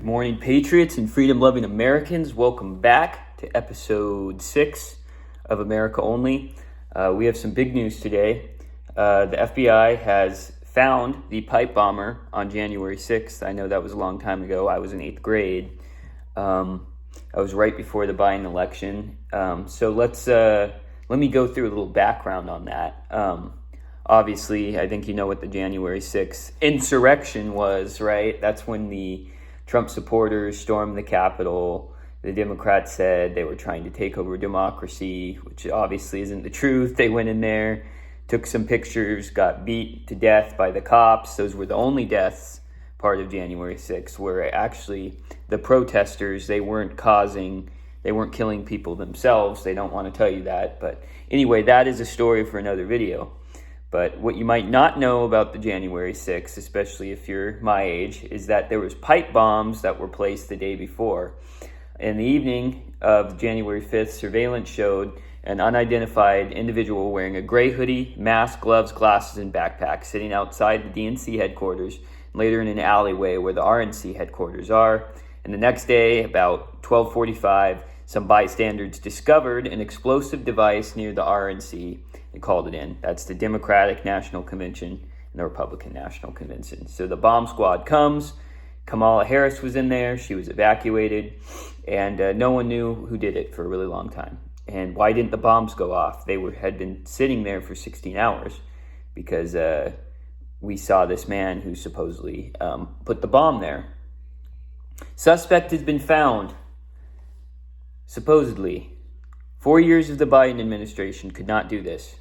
Good morning, patriots and freedom-loving Americans. Welcome back to episode 6 of America Only. We have some big news today. The FBI has found the pipe bomber on January 6th. I know that was a long time ago. I was in 8th grade. I was right before the Biden election. So let me go through a little background on that. Obviously, I think you know what the January 6th insurrection was, right? That's when the Trump supporters stormed the Capitol. The Democrats said they were trying to take over democracy, which obviously isn't the truth. They went in there, took some pictures, got beat to death by the cops. Those were the only deaths part of January 6th, where actually the protesters, they weren't killing people themselves. They don't want to tell you that. But anyway, that is a story for another video. But what you might not know about the January 6th, especially if you're my age, is that there was pipe bombs that were placed the day before. In the evening of January 5th, surveillance showed an unidentified individual wearing a gray hoodie, mask, gloves, glasses, and backpack sitting outside the DNC headquarters, later in an alleyway where the RNC headquarters are. And the next day, about 12:45, some bystanders discovered an explosive device near the RNC and called it in. That's the Democratic National Convention and the Republican National Convention. So the bomb squad comes. Kamala Harris was in there. She was evacuated. And no one knew who did it for a really long time. And why didn't the bombs go off? They had been sitting there for 16 hours because we saw this man who supposedly put the bomb there. Suspect has been found. Supposedly, 4 years of the Biden administration could not do this.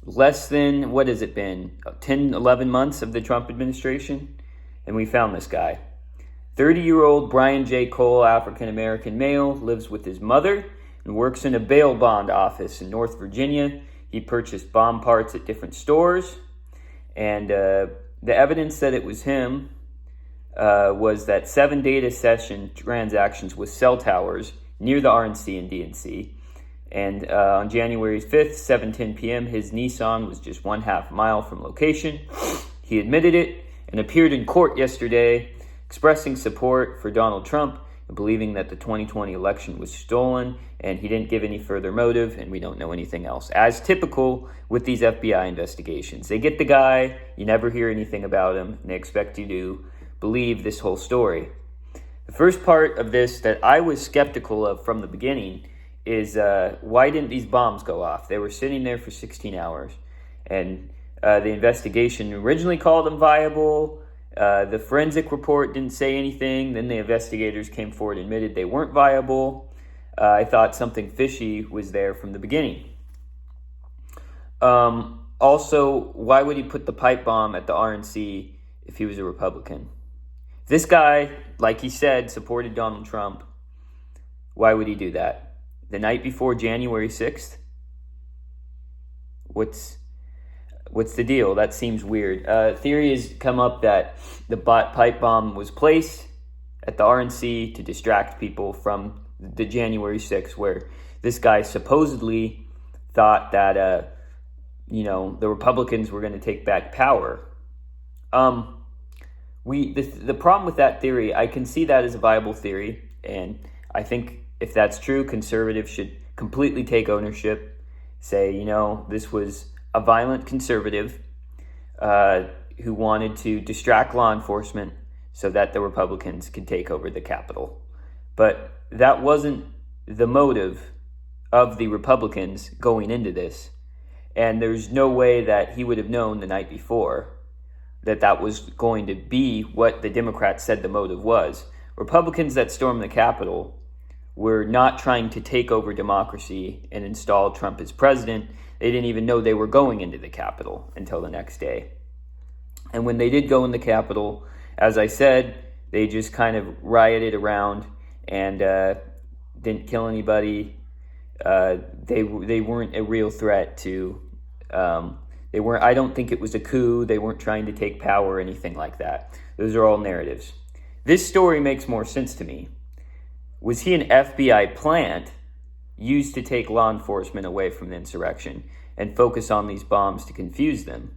Less than, what has it been, 10, 11 months of the Trump administration? And we found this guy. 30-year-old Brian J. Cole, African-American male, lives with his mother and works in a bail bond office in North Virginia. He purchased bomb parts at different stores. And the evidence that it was him was that 7 data session transactions with cell towers near the RNC and DNC. And on January 5th, 7:10 p.m., his Nissan was just 1/2 mile from location. He admitted it and appeared in court yesterday, expressing support for Donald Trump and believing that the 2020 election was stolen, and he didn't give any further motive, and we don't know anything else. As typical with these FBI investigations, they get the guy, you never hear anything about him, and they expect you to believe this whole story. The first part of this that I was skeptical of from the beginning is why didn't these bombs go off? They were sitting there for 16 hours, and the investigation originally called them viable. The forensic report didn't say anything. Then the investigators came forward and admitted they weren't viable. I thought something fishy was there from the beginning. Also, why would he put the pipe bomb at the RNC if he was a Republican? This guy, like he said, supported Donald Trump. Why would he do that? The night before January 6th? What's the deal? That seems weird. Theory has come up that the pipe bomb was placed at the RNC to distract people from the January 6th, where this guy supposedly thought that, the Republicans were going to take back power. The problem with that theory, I can see that as a viable theory, and I think if that's true, conservatives should completely take ownership, say, this was a violent conservative who wanted to distract law enforcement so that the Republicans could take over the Capitol. But that wasn't the motive of the Republicans going into this, and there's no way that he would have known the night before that was going to be what the Democrats said the motive was. Republicans that stormed the Capitol were not trying to take over democracy and install Trump as president. They didn't even know they were going into the Capitol until the next day. And when they did go in the Capitol, as I said, they just kind of rioted around and didn't kill anybody. They weren't a real threat to... I don't think it was a coup. They weren't trying to take power or anything like that. Those are all narratives. This story makes more sense to me. Was he an FBI plant used to take law enforcement away from the insurrection and focus on these bombs to confuse them?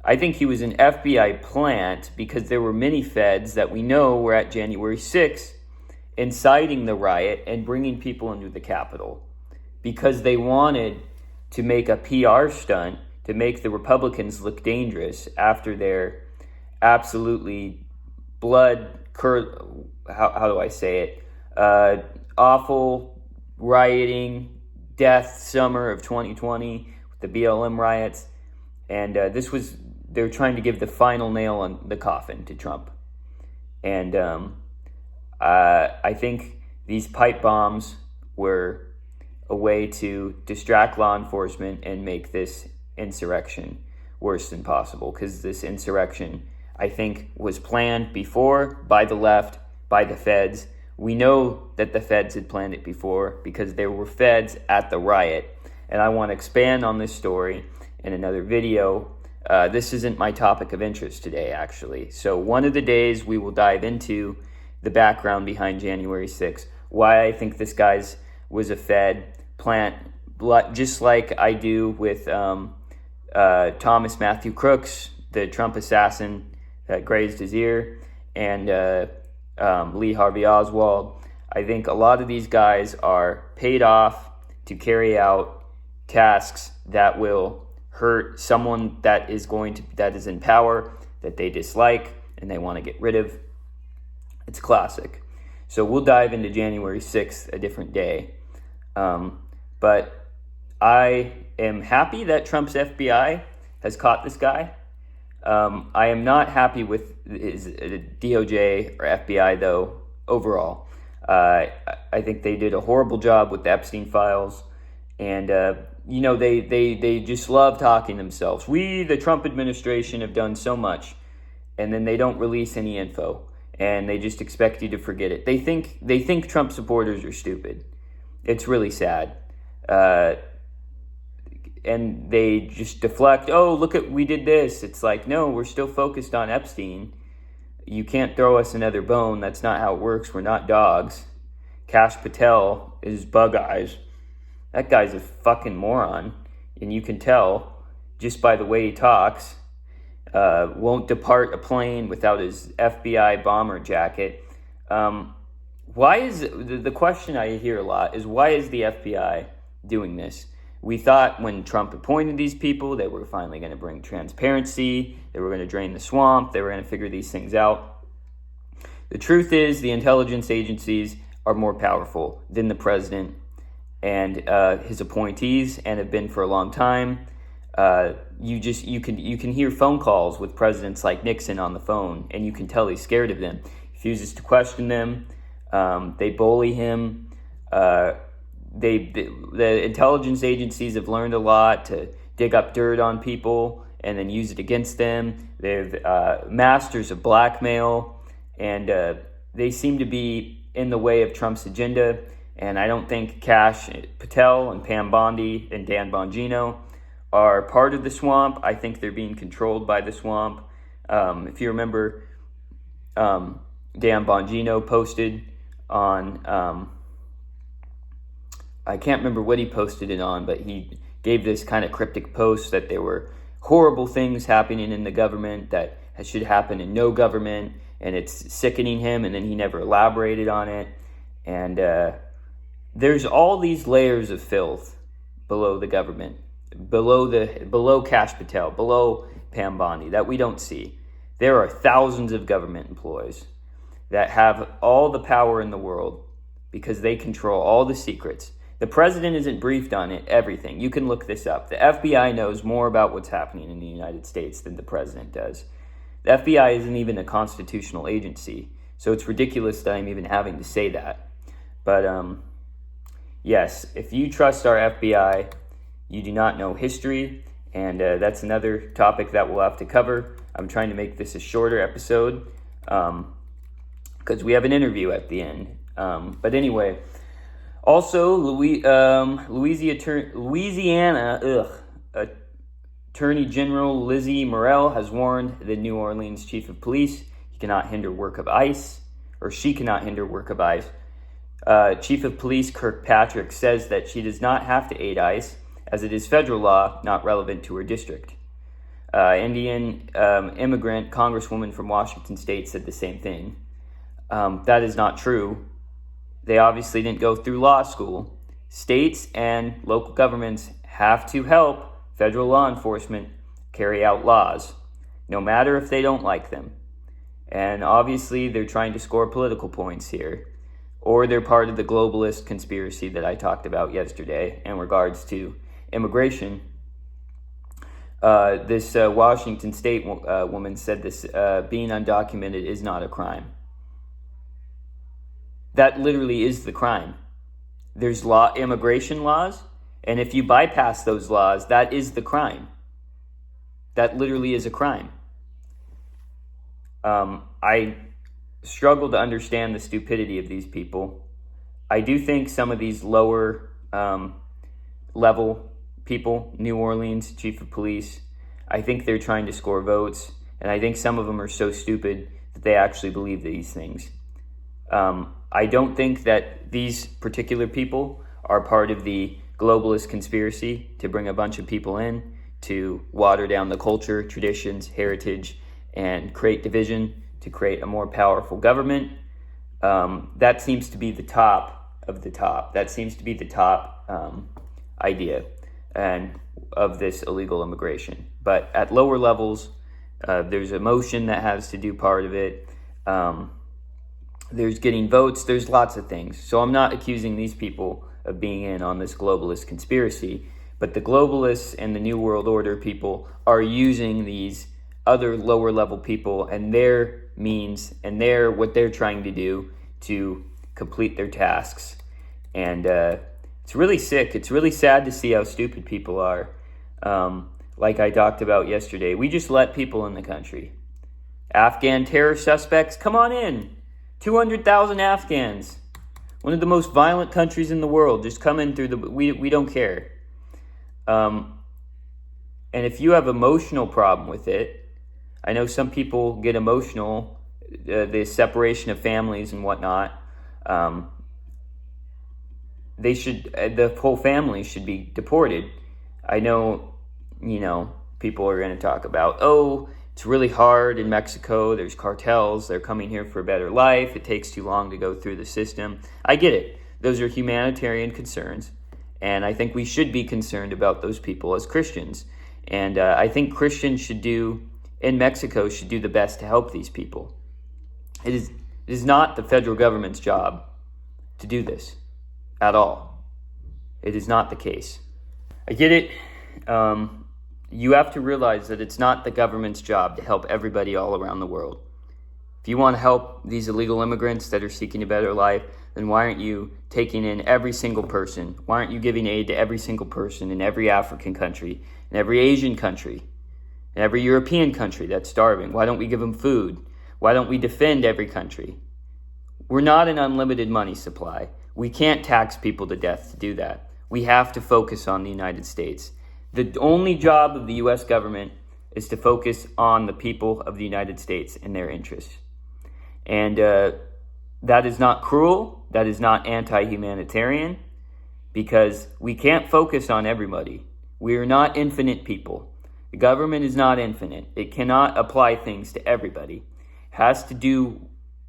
I think he was an FBI plant because there were many feds that we know were at January 6th inciting the riot and bringing people into the Capitol because they wanted to make a PR stunt to make the Republicans look dangerous after their absolutely how do I say it? Awful rioting, death summer of 2020 with the BLM riots. And they're trying to give the final nail on the coffin to Trump. And I think these pipe bombs were a way to distract law enforcement and make this insurrection worse than possible. Because this insurrection, I think, was planned before by the left, by the feds. We know that the feds had planned it before because there were feds at the riot. And I want to expand on this story in another video. This isn't my topic of interest today, actually. So one of the days we will dive into the background behind January 6th, why I think this guy's was a Fed plant, just like I do with Thomas Matthew Crooks, the Trump assassin that grazed his ear, and Lee Harvey Oswald. I think a lot of these guys are paid off to carry out tasks that will hurt someone that is in power, that they dislike and they want to get rid of. It's classic. So we'll dive into January 6th a different day. But I am happy that Trump's FBI has caught this guy. I am not happy with his DOJ or FBI, though, overall. I think they did a horrible job with the Epstein files. And, they just love talking themselves. We, the Trump administration, have done so much. And then they don't release any info. And they just expect you to forget it. They think Trump supporters are stupid. It's really sad. And they just deflect, oh, look at, we did this. It's like, no, we're still focused on Epstein. You can't throw us another bone. That's not how it works. We're not dogs. Kash Patel is bug eyes. That guy's a fucking moron. And you can tell just by the way he talks. Won't depart a plane without his FBI bomber jacket. Why is the question I hear a lot is, why is the FBI doing this? We thought when Trump appointed these people, they were finally going to bring transparency. They were going to drain the swamp. They were going to figure these things out. The truth is, the intelligence agencies are more powerful than the president and his appointees, and have been for a long time. You can hear phone calls with presidents like Nixon on the phone, and you can tell he's scared of them. He refuses to question them. They bully him. The intelligence agencies have learned a lot to dig up dirt on people and then use it against them. They're masters of blackmail, and they seem to be in the way of Trump's agenda. And I don't think Kash Patel and Pam Bondi and Dan Bongino are part of the swamp. I think they're being controlled by the swamp. If you remember, Dan Bongino posted on, I can't remember what he posted it on, but he gave this kind of cryptic post that there were horrible things happening in the government that should happen in no government, and it's sickening him, and then he never elaborated on it. And there's all these layers of filth below the government, below Kash Patel, below Pam Bondi, that we don't see. There are thousands of government employees that have all the power in the world because they control all the secrets. The president isn't briefed on it, everything. You can look this up. The FBI knows more about what's happening in the United States than the president does. The FBI isn't even a constitutional agency, so it's ridiculous that I'm even having to say that. But yes, if you trust our FBI, you do not know history, and that's another topic that we'll have to cover. I'm trying to make this a shorter episode because we have an interview at the end. But anyway, also Louisiana Attorney General Lizzie Morrell has warned the New Orleans Chief of Police he cannot hinder work of ICE, or she cannot hinder work of ICE. Chief of Police Kirkpatrick says that she does not have to aid ICE, as it is federal law not relevant to her district. Indian immigrant congresswoman from Washington State said the same thing. That is not true. They obviously didn't go through law school. States and local governments have to help federal law enforcement carry out laws, no matter if they don't like them. And obviously, they're trying to score political points here, or they're part of the globalist conspiracy that I talked about yesterday in regards to immigration. This Washington State woman said this, being undocumented is not a crime. That literally is the crime. There's immigration laws, and if you bypass those laws, that is the crime. That literally is a crime. I struggle to understand the stupidity of these people. I do think some of these lower level people, New Orleans chief of police, I think they're trying to score votes, and I think some of them are so stupid that they actually believe these things. I don't think that these particular people are part of the globalist conspiracy to bring a bunch of people in to water down the culture, traditions, heritage, and create division to create a more powerful government. That seems to be the top of the top. That seems to be the top idea and of this illegal immigration. But at lower levels, there's emotion that has to do part of it. There's getting votes. There's lots of things. So I'm not accusing these people of being in on this globalist conspiracy, but the globalists and the New World Order people are using these other lower level people and their means and what they're trying to do to complete their tasks. And it's really sick. It's really sad to see how stupid people are. Like I talked about yesterday, we just let people in the country. Afghan terror suspects, come on in. 200,000 Afghans. One of the most violent countries in the world. Just come in through we don't care. And if you have emotional problem with it, I know some people get emotional, the separation of families and whatnot. The whole family should be deported. I know, people are going to talk about, it's really hard in Mexico. There's cartels. They're coming here for a better life. It takes too long to go through the system. I get it. Those are humanitarian concerns. And I think we should be concerned about those people as Christians. And I think Christians in Mexico should do the best to help these people. It is not the federal government's job to do this at all. It is not the case. I get it. You have to realize that it's not the government's job to help everybody all around the world. If you want to help these illegal immigrants that are seeking a better life, then why aren't you taking in every single person? Why aren't you giving aid to every single person in every African country, in every Asian country, in every European country that's starving? Why don't we give them food? Why don't we defend every country? We're not an unlimited money supply. We can't tax people to death to do that. We have to focus on the United States. The only job of the U.S. government is to focus on the people of the United States and their interests. And that is not cruel. That is not anti-humanitarian, because we can't focus on everybody. We are not infinite people. The government is not infinite. It cannot apply things to everybody. It has to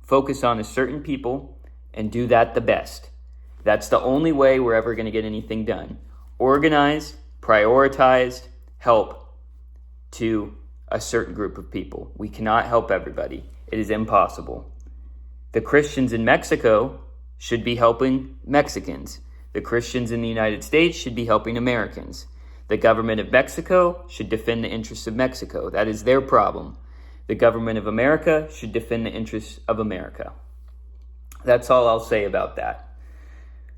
focus on a certain people and do that the best. That's the only way we're ever going to get anything done. Organized, prioritized help to a certain group of people. We cannot help everybody. It is impossible. The Christians in Mexico should be helping Mexicans. The Christians in the United States should be helping Americans. The government of Mexico should defend the interests of Mexico. That is their problem. The government of America should defend the interests of America. That's all I'll say about that.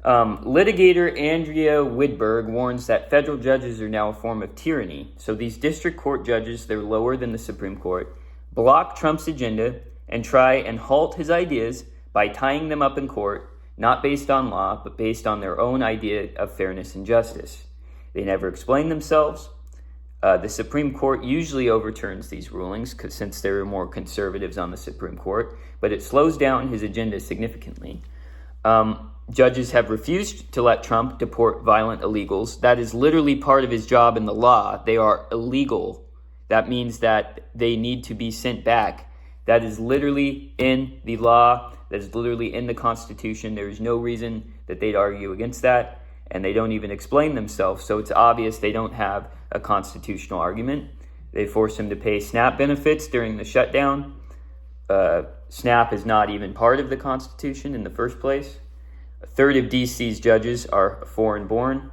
Litigator Andrea Widberg warns that federal judges are now a form of tyranny. So these district court judges, they're lower than the Supreme Court, block Trump's agenda and try and halt his ideas by tying them up in court, not based on law, but based on their own idea of fairness and justice. They never explain themselves. The Supreme Court usually overturns these rulings since there are more conservatives on the Supreme Court, but it slows down his agenda significantly. Judges have refused to let Trump deport violent illegals. That is literally part of his job in the law. They are illegal. that means that they need to be sent back. That is literally in the law. That is literally in the Constitution. There is no reason that they'd argue against that, and they don't even explain themselves. So it's obvious they don't have a constitutional argument. They force him to pay SNAP benefits during the shutdown. SNAP is not even part of the Constitution in the first place. A third of DC's judges are foreign-born.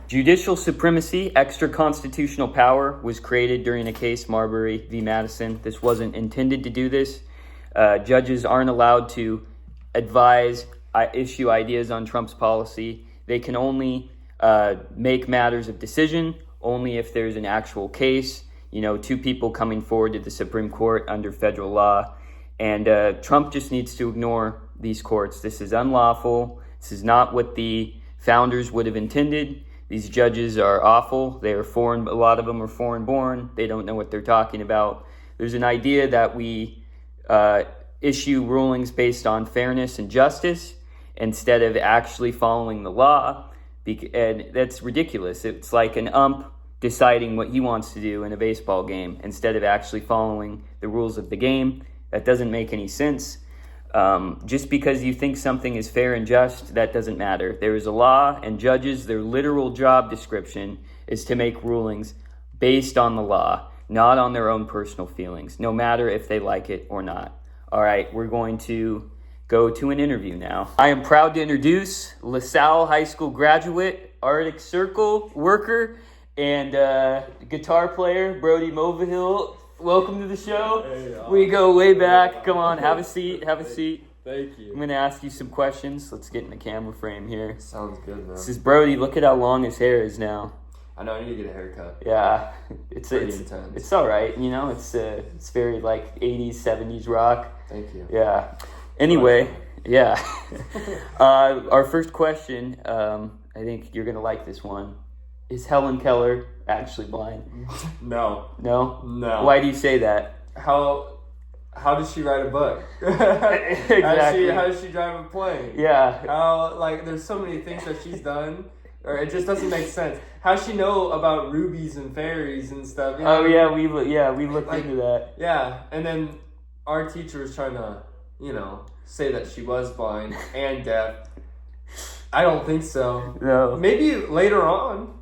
Judicial supremacy, extra constitutional power, was created during a case, Marbury v. Madison. This wasn't intended to do this. Judges aren't allowed to advise, issue ideas on Trump's policy. They can only make matters of decision only if there's an actual case. Two people coming forward to the Supreme Court under federal law. And Trump just needs to ignore these courts. This is unlawful. This is not what the founders would have intended. These judges are awful. They are foreign. A lot of them are foreign-born. They don't know what they're talking about. There's an idea that we issue rulings based on fairness and justice instead of actually following the law. And that's ridiculous. It's like an ump deciding what he wants to do in a baseball game instead of actually following the rules of the game. That doesn't make any sense. Just because you think something is fair and just, that doesn't matter. There is a law, and judges, their literal job description is to make rulings based on the law, not on their own personal feelings, no matter if they like it or not. All right, we're going to go to an interview now. I am proud to introduce LaSalle High School graduate, Arctic Circle worker, and guitar player, Brody Movahill. Welcome to the show. Hey, we go way back. Come on, have a seat. Have a seat. Thank you. I'm going to ask you some questions. Let's get in the camera frame here. Sounds good, man. This is Brody. Look at how long his hair is now. I know, I need to get a haircut. Yeah. It's intense. It's all right. It's very like 80s, 70s rock. Thank you. Yeah. Anyway, yeah. Our first question, I think you're going to like this one. Is Hellen Keller actually blind? No. No? No. Why do you say that? How does she write a book? Exactly. How does she drive a plane? Yeah. There's so many things that she's done, or it just doesn't make sense. How does she know about rubies and fairies and stuff? Oh yeah, we looked into that. Yeah, and then our teacher was trying to, say that she was blind and deaf. I don't think so. No. Maybe later on.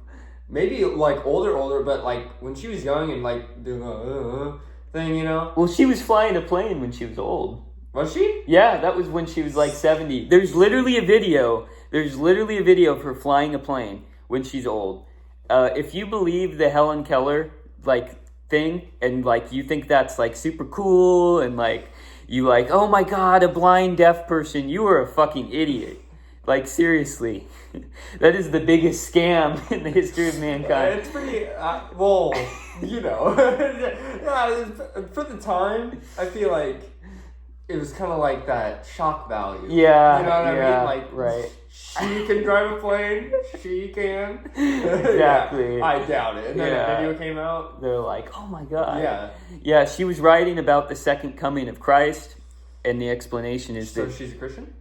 Maybe older, but when she was young and doing a thing, Well, she was flying a plane when she was old. Was she? Yeah, that was when she was 70. There's literally a video of her flying a plane when she's old. If you believe the Hellen Keller thing and you think that's super cool and you oh my God, a blind deaf person, you are a fucking idiot. Seriously, that is the biggest scam in the history of mankind. It's pretty, yeah, for the time, I feel like it was kind of like that shock value. Yeah. You know what I mean? Right. She can drive a plane, she can. Exactly. Yeah, I doubt it. And then the video came out. They're like, oh my God. Yeah. Yeah, she was writing about the second coming of Christ, and the explanation is So that... she's a Christian?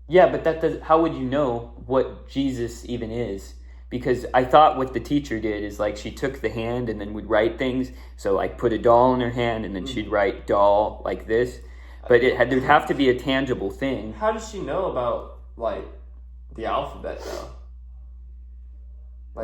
Yeah, but how would you know what Jesus even is? Because I thought what the teacher did is she took the hand and then would write things. So put a doll in her hand and then she'd write doll like this. But there'd have to be a tangible thing. How does she know about the alphabet though?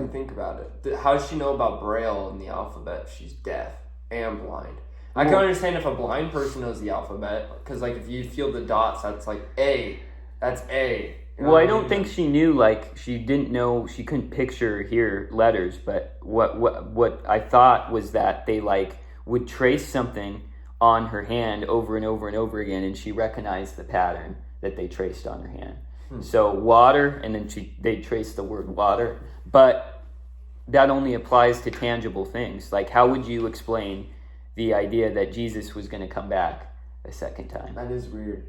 Think about it. How does she know about Braille and the alphabet if she's deaf and blind? I can understand if a blind person knows the alphabet, because if you feel the dots, that's A. That's A. Well, I don't think she knew, she didn't know, she couldn't picture here letters, but what I thought was that they, would trace something on her hand over and over and over again, and she recognized the pattern that they traced on her hand. So water, and then they traced the word water, but that only applies to tangible things. How would you explain the idea that Jesus was going to come back a second time? That is weird.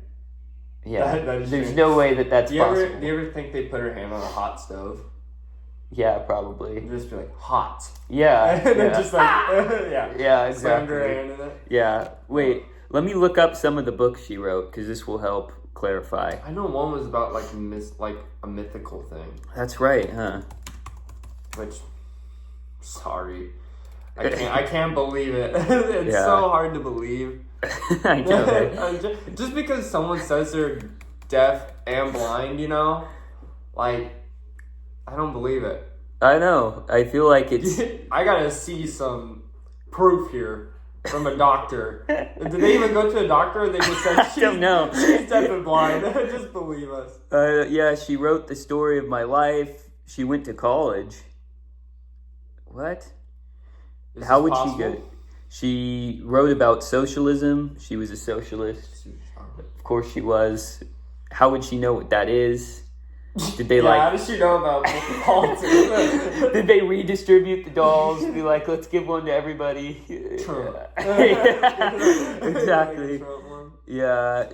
Yeah, that is there's strange. no way that's possible. Do you ever think they put her hand on a hot stove? Yeah, probably. And just be hot. Yeah. And then just yeah. Yeah, exactly. Slammed her hand in it. Yeah. Wait, let me look up some of the books she wrote, because this will help clarify. I know one was about a mythical thing. That's right, huh? Which, sorry. I can't believe it. It's so hard to believe. I know, right? Just because someone says they're deaf and blind, you know, like, I don't believe it. I know. I feel like it's... I gotta see some proof here from a doctor. Did they even go to a doctor? Or they just said I don't know. She's deaf and blind. Just believe us. Yeah, she wrote the story of my life. She went to college. What? How would she go? She wrote about socialism. She was a socialist. Of course she was. How would she know what that is? Did they how does she know about politics? Did they redistribute the dolls? Be like, let's give one to everybody. Trump. Exactly. Trump one. Yeah.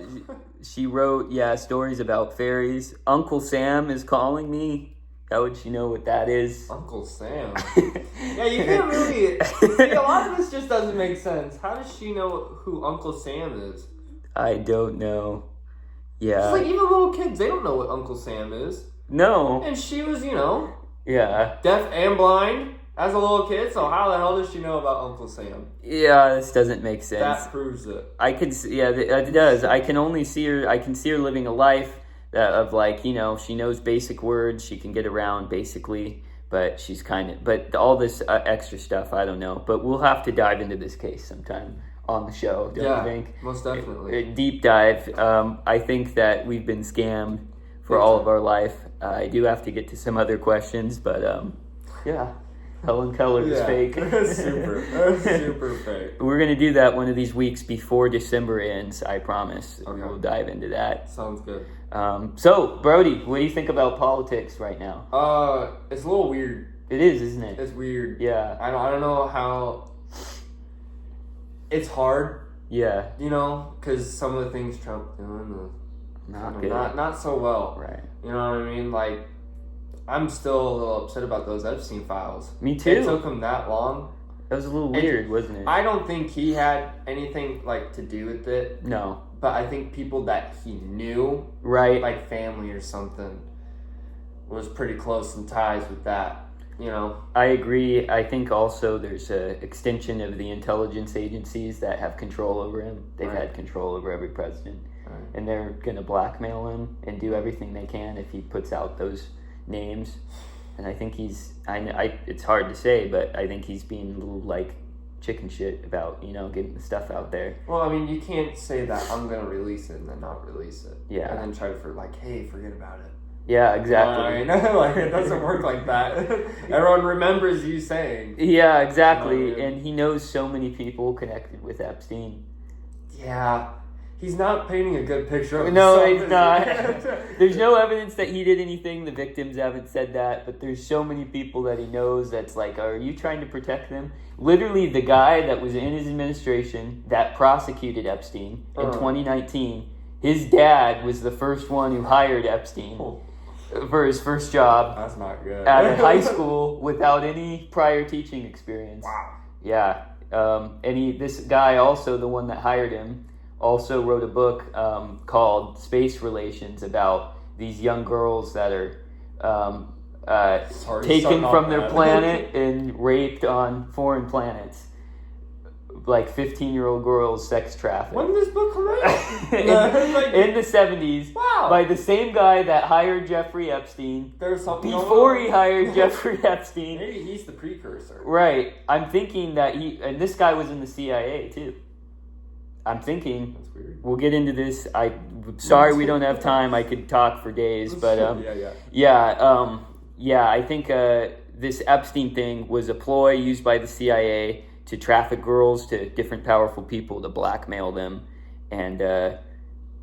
She wrote, stories about fairies. Uncle Sam is calling me. How would she know what that is? Uncle Sam. Yeah, you can't really. See, a lot of this just doesn't make sense. How does she know who Uncle Sam is? I don't know. Yeah. It's like even little kids, they don't know what Uncle Sam is. No. And she was, Yeah. deaf and blind as a little kid. So how the hell does she know about Uncle Sam? Yeah, this doesn't make sense. That proves it. I could. Yeah, it does. I can only see her. I can see her living a life of like, she knows basic words. She can get around basically, but she's but all this extra stuff, I don't know. But we'll have to dive into this case sometime on the show, don't you think? Most definitely. A deep dive. I think that we've been scammed for all of our life. I do have to get to some other questions, but Hellen Keller is fake. Super fake. We're going to do that one of these weeks before December ends, I promise. Okay. We'll dive into that. Sounds good. So, Brody, what do you think about politics right now? It's a little weird. It is, isn't it? It's weird. Yeah. I don't know how. It's hard. Yeah. Because some of the things Trump doing not good. Not so well. Right. You know what I mean? Like, I'm still a little upset about those Epstein files. Me too. It took him that long. That was a little weird, wasn't it? I don't think he had anything to do with it. No. But I think people that he knew, right, like family or something, was pretty close in ties with that. I agree. I think also there's an extension of the intelligence agencies that have control over him. They've had control over every president. Right. And they're going to blackmail him and do everything they can if he puts out those names. And I think it's hard to say, but I think he's being a little chicken shit about, getting the stuff out there. Well, I mean, you can't say that I'm going to release it and then not release it. Yeah. And then try to hey, forget about it. Yeah, exactly. It doesn't work like that. Everyone remembers you saying. Yeah, exactly. And he knows so many people connected with Epstein. Yeah. He's not painting a good picture of No, himself. he's not. There's no evidence that he did anything. The victims haven't said that. But there's so many people that he knows that's are you trying to protect them? Literally, the guy that was in his administration that prosecuted Epstein in 2019, his dad was the first one who hired Epstein. For his first job. That's not good. At a high school without any prior teaching experience. Wow. Yeah. This guy also, the one that hired him, also wrote a book called Space Relations about these young girls that are taken from their planet and raped on foreign planets. 15-year-old girls sex trafficked. When did this book come out? in the 70s. Wow. By the same guy that hired Jeffrey Epstein. There's something before he hired Jeffrey Epstein. Maybe he's the precursor. Right. I'm thinking that and this guy was in the CIA too. I'm thinking. That's weird. We'll get into this. Sorry we don't have time. I could talk for days, but I think this Epstein thing was a ploy used by the CIA to traffic girls to different powerful people to blackmail them and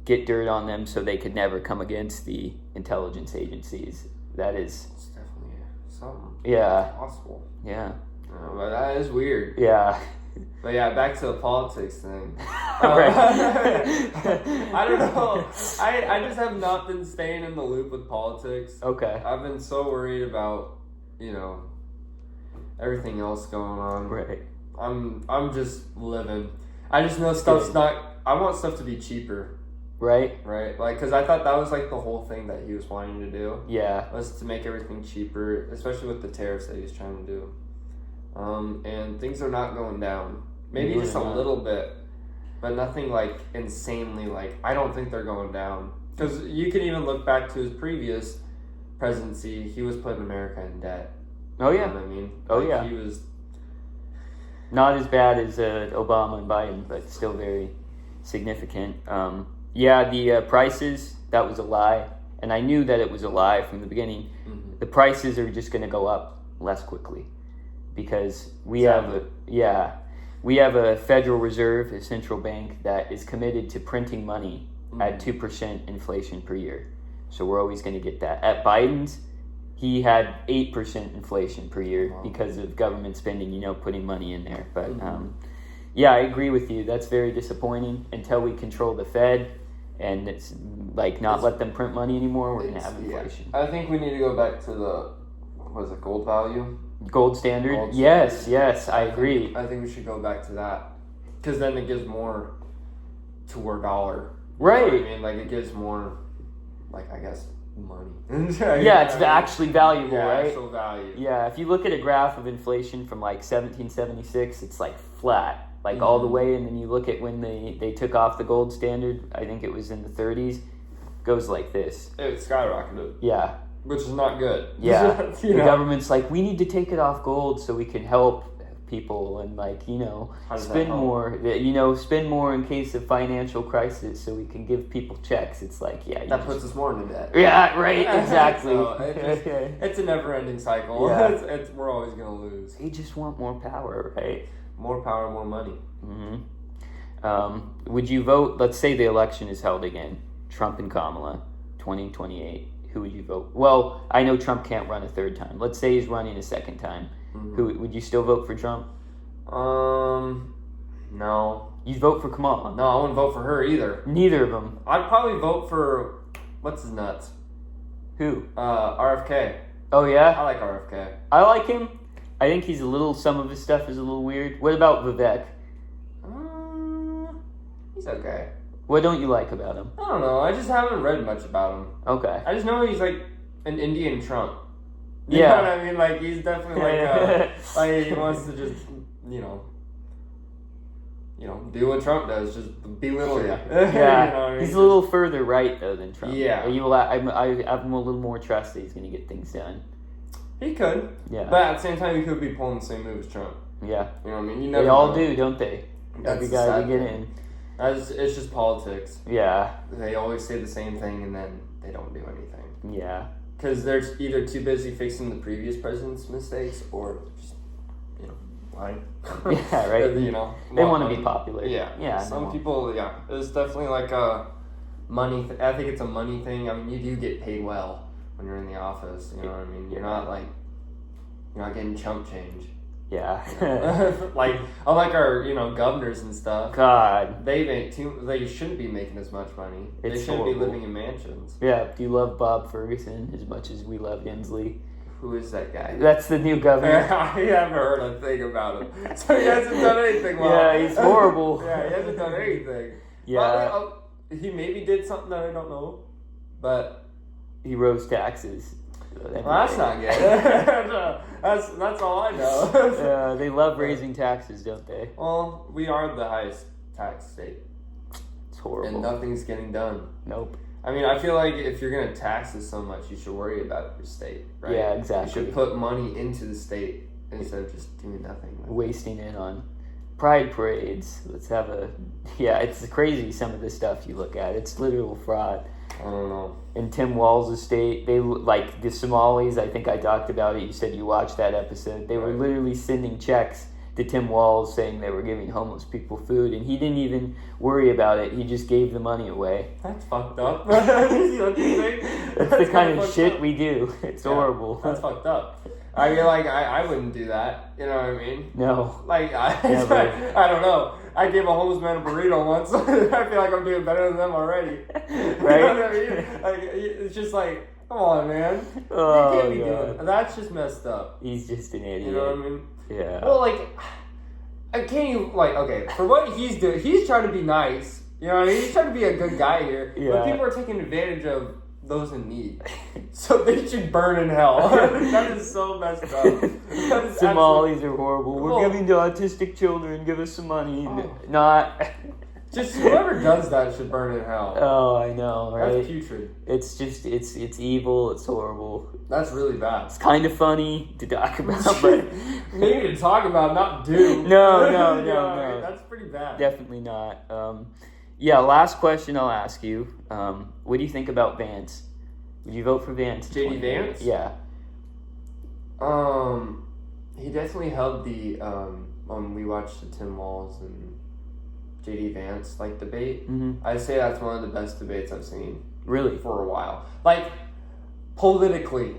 get dirt on them so they could never come against the intelligence agencies. It's definitely something. Yeah. Possible. Yeah. But that is weird. Yeah. But yeah, back to the politics thing. Right. I don't know. I just have not been staying in the loop with politics. Okay. I've been so worried about, everything else going on. Right. I'm just living. I just know stuff's not. I want stuff to be cheaper. Right. Right. Because I thought that was the whole thing that he was wanting to do. Yeah. Was to make everything cheaper, especially with the tariffs that he's trying to do. And things are not going down. Maybe just a little bit, but nothing like insanely. Like I don't think they're going down because you can even look back to his previous presidency. He was putting America in debt. Oh yeah. You know what I mean? Oh like, yeah. He was not as bad as Obama and Biden, but still very significant. The prices, that was a lie. And I knew that it was a lie from the beginning. Mm-hmm. The prices are just going to go up less quickly because we have a Federal Reserve, a central bank that is committed to printing money at 2% inflation per year. So we're always going to get that. At Biden's, he had 8% inflation per year because of government spending, putting money in there. But I agree with you. That's very disappointing. Until we control the Fed and it's like let them print money anymore, we're going to have inflation. I think we need to go back to the gold value? Gold standard? Yes, I agree. I think we should go back to that because then it gives more to our dollar. Right. You know what I mean? Like it gives more, like I guess, money. It's actually valuable, right? Actual value. Yeah, if you look at a graph of inflation from 1776, it's flat, all the way, and then you look at when they took off the gold standard, I think it was in the 30s, goes like this. It skyrocketed. Yeah. Which is not good. Yeah. The government's we need to take it off gold so we can help people and spend more, spend more in case of financial crisis so we can give people checks. It's that puts us more into debt. Yeah, right, exactly. So it's a never-ending cycle. Yeah. We're always going to lose. They just want more power, right? More power, more money. Mm-hmm. Would you vote, let's say the election is held again, Trump and Kamala, 2028. Who would you vote? Well, I know Trump can't run a third time. Let's say he's running a second time. Mm-hmm. Who would you still vote for Trump? No. You'd vote for Kamala? No, I wouldn't vote for her either. Neither of them. I'd probably vote for what's his nuts? Who? RFK. Oh yeah? I like RFK. I like him. I think some of his stuff is a little weird. What about Vivek? He's okay. What don't you like about him? I don't know. I just haven't read much about him. Okay. I just know he's an Indian Trump. You know what I mean? He's definitely he wants to just, do what Trump does, just belittle you. Yeah. He's a little further right, though, than Trump. Yeah. I have a little more trust that he's going to get things done. He could. Yeah. But at the same time, he could be pulling the same move as Trump. Yeah. You know what I mean? You never They all know. do, don't they? Every guy they get in. It's just politics. Yeah. They always say the same thing and then they don't do anything. Yeah. Because they're either too busy fixing the previous president's mistakes or just, lying. Yeah, right. They want to be popular. Yeah. Yeah. Some people, it's definitely a money. I think it's a money thing. I mean, you do get paid well when you're in the office. You know what I mean? You're not you're not getting chump change. Yeah. Unlike our, governors and stuff. God. They shouldn't be making as much money. They shouldn't be living in mansions. Yeah. Do you love Bob Ferguson as much as we love Inslee? Who is that guy? That's the new governor. I haven't heard a thing about him. So he hasn't done anything well. Yeah, he's horrible. Yeah, he hasn't done anything. Yeah. Well, he maybe did something that I don't know, but... He rose taxes. Well, that's not good. That's all I know. They love raising taxes, don't they? Well, we are the highest tax state. It's horrible. And nothing's getting done. Nope. I mean, I feel like if you're going to tax us so much, you should worry about your state, right? Yeah, exactly. You should put money into the state instead of just doing nothing. Wasting it on pride parades. Let's have it's crazy some of the stuff you look at. It's literal fraud. I don't know. In Tim Walz' estate, they the Somalis, I think I talked about it, you said you watched that episode, they were literally sending checks to Tim Walz saying they were giving homeless people food, and he didn't even worry about it, he just gave the money away. That's fucked up. That's the kind of shit we do. It's horrible. That's fucked up. I mean, I wouldn't do that, you know what I mean? No. I don't know. I gave a homeless man a burrito once. I feel like I'm doing better than them already. Right? You know what I mean? It's just come on, man. Oh, you can't be doing that's just messed up. He's just an idiot. You know what I mean? Yeah. Well, can't you, okay, for what he's doing, he's trying to be nice. You know what I mean? He's trying to be a good guy here. Yeah. But people are taking advantage of those in need. So they should burn in hell. That is so messed up. Somalis are horrible. We're Well, giving to autistic children. Give us some money. Oh. Not. Just whoever does that should burn in hell. Oh, I know, right? That's putrid. It's just, it's evil. It's horrible. That's really bad. It's kind of funny to talk about, but maybe to talk about, not do. No. That's pretty bad. Definitely not. Yeah, last question I'll ask you. What do you think about Vance? Would you vote for Vance? JD Vance? Yeah. He definitely held the when we watched the Tim Walz and JD Vance debate. Mm-hmm. I'd say that's one of the best debates I've seen. Really? For a while. Politically.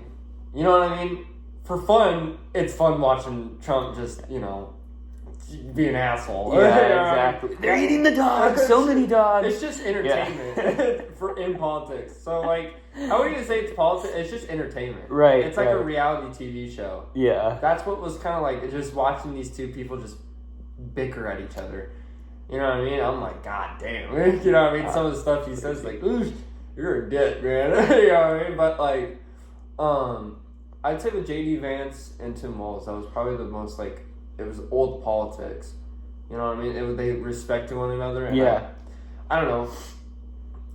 You know what I mean? For fun, it's fun watching Trump just, be an asshole. Yeah, exactly. They're eating the dogs. So many dogs. It's just entertainment in politics. So, I wouldn't even say it's politics. It's just entertainment. Right. It's like a reality TV show. Yeah. That's what was kind of just watching these two people just bicker at each other. You know what I mean? I'm like, God damn. You know what I mean? Some of the stuff he says, ooh, you're a dick, man. You know what I mean? But, I'd say with JD Vance and Tim Walz, that was probably the most, it was old politics. You know what I mean? They respected one another. And yeah. I don't know.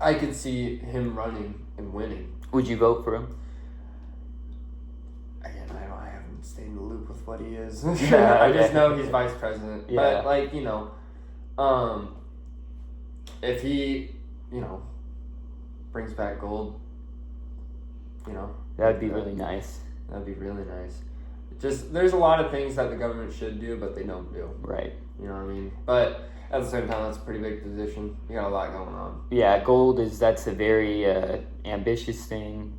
I could see him running and winning. Would you vote for him? Again, I haven't stayed in the loop with what he is. Yeah, I just know he's vice president. Yeah. But, if he, brings back gold, That'd be really nice. That'd be really nice. Just, there's a lot of things that the government should do, but they don't do. Right. You know what I mean? But at the same time, that's a pretty big position. You got a lot going on. Yeah, that's a very ambitious thing.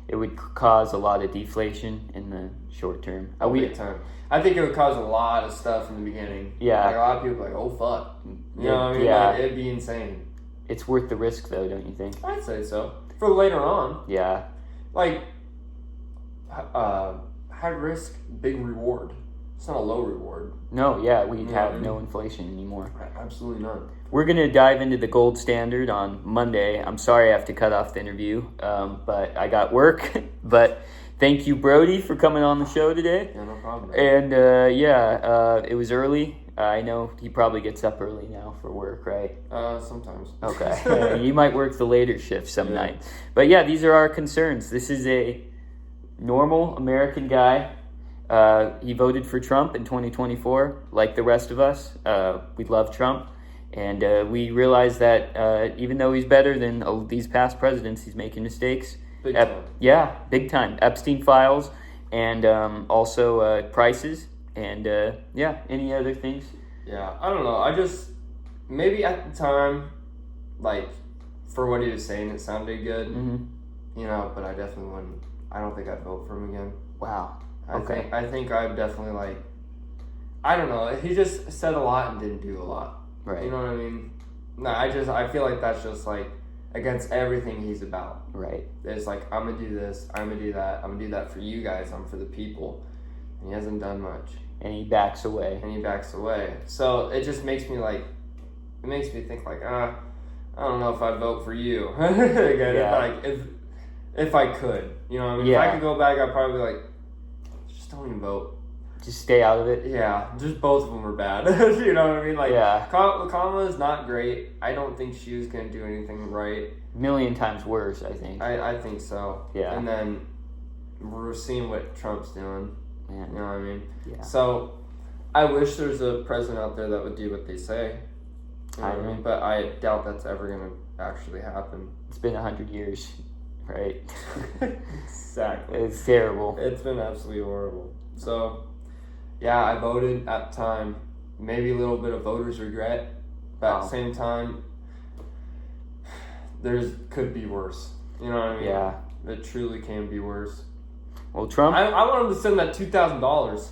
It would cause a lot of deflation in the short term. Big time. I think it would cause a lot of stuff in the beginning. Yeah. A lot of people oh, fuck. You know what I mean? Yeah. It'd be insane. It's worth the risk, though, don't you think? I'd say so. For later on. Yeah. High risk, big reward. It's not a low reward. No, yeah, we'd have no inflation anymore. Absolutely none. We're going to dive into the gold standard on Monday. I'm sorry I have to cut off the interview, but I got work. But thank you, Brody, for coming on the show today. Yeah, no problem. And, it was early. I know he probably gets up early now for work, right? Sometimes. Okay. You might work the later shift some night. But, yeah, these are our concerns. This is a normal American guy. He voted for Trump in 2024, like the rest of us. We love Trump. And we realize that even though he's better than these past presidents, he's making mistakes. Big time. Yeah, big time. Epstein files and also prices. And, any other things? Yeah, I don't know. I just, maybe at the time, for what he was saying, it sounded good. Mm-hmm. But I definitely wouldn't. I don't think I'd vote for him again. Wow. I think I'd definitely I don't know. He just said a lot and didn't do a lot. Right. You know what I mean? No, I feel like that's just against everything he's about. Right. It's I'm gonna do this, I'm gonna do that, I'm gonna do that for you guys, I'm for the people. And he hasn't done much. And he backs away. So it just makes me it makes me think I don't know if I'd vote for you again. Yeah. If I could, you know what I mean? Yeah. If I could go back, I'd probably be just don't even vote. Just stay out of it. Yeah, just both of them are bad. You know what I mean? Yeah. Kamala is not great. I don't think she was gonna do anything right. A million times worse, I think. I think so. Yeah. And then we're seeing what Trump's doing. Man. You know what I mean? Yeah. So I wish there's a president out there that would do what they say. You know what I mean? But I doubt that's ever gonna actually happen. It's been 100 years, right? Exactly. It's terrible. It's been absolutely horrible. So, yeah, I voted at the time. Maybe a little bit of voter's regret, but at the same time, could be worse. You know what I mean? Yeah. It truly can be worse. Well, Trump. I want him to send that $2,000.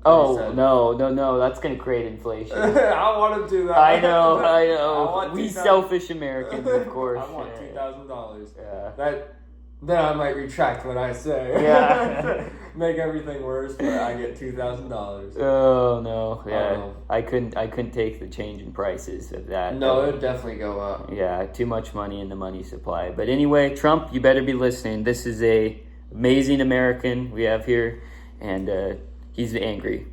Oh, no. That's going to create inflation. I want him to do that. I know. I want We $2,000. selfish Americans, of course. I want $2,000. Yeah. That Then I might retract what I say. Yeah. Make everything worse, but I get $2,000. Oh no, yeah, I couldn't take the change in prices of that. No, it would definitely go up. Yeah, too much money in the money supply. But anyway, Trump, you better be listening. This is a amazing American we have here, and he's angry,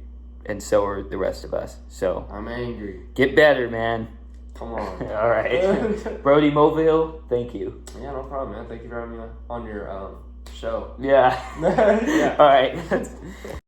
and so are the rest of us. So I'm angry. get better, man. Come on. All right, Brody Mobile, thank you. Yeah, no problem, man. Thank you for having me on your show. Yeah. Yeah. All right.